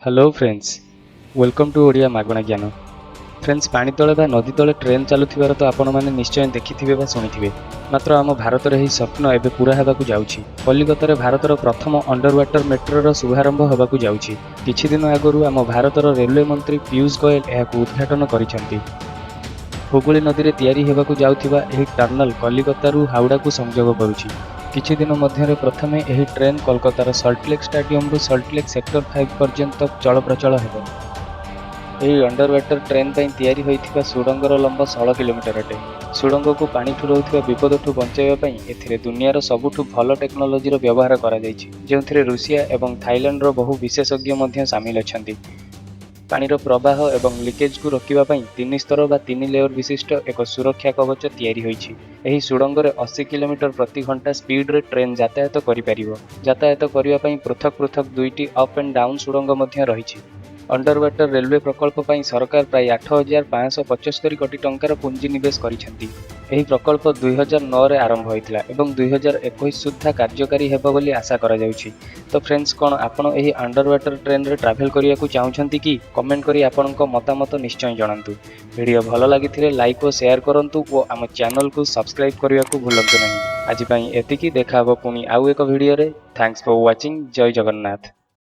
Hello friends welcome to Odia मागणा ज्ञान। Friends पानी तले बा नदी तले ट्रेन चलुथिबार तो आपण माने निश्चय देखिथिबे बा शुणिथिबे। मात्र आम भारत रे स्वप्न एबे पूरा हेबाकू जाउछि। कलिकता भारतर प्रथम अंडर वाटर मेट्रोर शुभारंभ होबाकू जाउछि। किछि दिन आगरु आम भारतर रेलवे मंत्री पीयूष गोयल एहाकू उद्घाटन करिसेंति। हुगुली नदी में तैयारी हेबाकू जाउथिबा एही टर्नल कलिकतारू हावड़ाकू संयोग करुछि। किछि दिन मध्यरे प्रथमे एही ट्रेन कोलकातार सल्टलेक स्टाडियम सल्टलेक सेक्टर 5 पर्यंत चलप्रचल हेबो। एही अंडर वाटर ट्रेन पई तैयारी होइथिबा सुडंगर लंब 16 किलोमीटर अटे। सुडंगकू पानीठू रोहुथिबा विपदठू बंचाइबा पई एथिरे दुनियार सबुठू भल टेक्नोलोजीर व्यवहार करा जाइछि, जेउथिरे रूसिया एवं थाईलैंडर बहु विशेषज्ञ मध्य शामिल अछंती। पानीर प्रवाह एवं लिकेज को रोकिबा पई 3 स्तर बा 3 लेयर विशिष्ट एक सुरक्षा कवच तैयारी होइछि। एही सुडंगरे 80 किलोमीटर प्रति घंटा स्पीड रे ट्रेन यातायात करि परिबो। यातायात करिबा पई पृथक पृथक दुईटी अप एंड डाउन सुडंग मध्य रहिछि। अंडर वाटर रेलवे प्रकल्प पई सरकार प्राय 8575 कोटी टंकार पुंजी निवेश करिसेंती। एही प्रकल्प 2009 रे आरंभ होइतिला एवं 2021 सुद्धा कार्यकारी हेबो बोली आशा करा जाउछि। तो फ्रेंड्स कोन आपण एही अंडर वाटर ट्रेन रे ट्रैवल करिया को चाहुछंती कि कमेंट करी आपनको मतामत निश्चय जणांतु। वीडियो भलो लागिथिले लाइक और शेयर करंतु और आम चैनल को सब्सक्राइब करिया को भूलंतु नहीं। आज पई एतिकी देखा हबो पुनी आउ एक वीडियो रे। Thanks for watching. जय जगन्नाथ।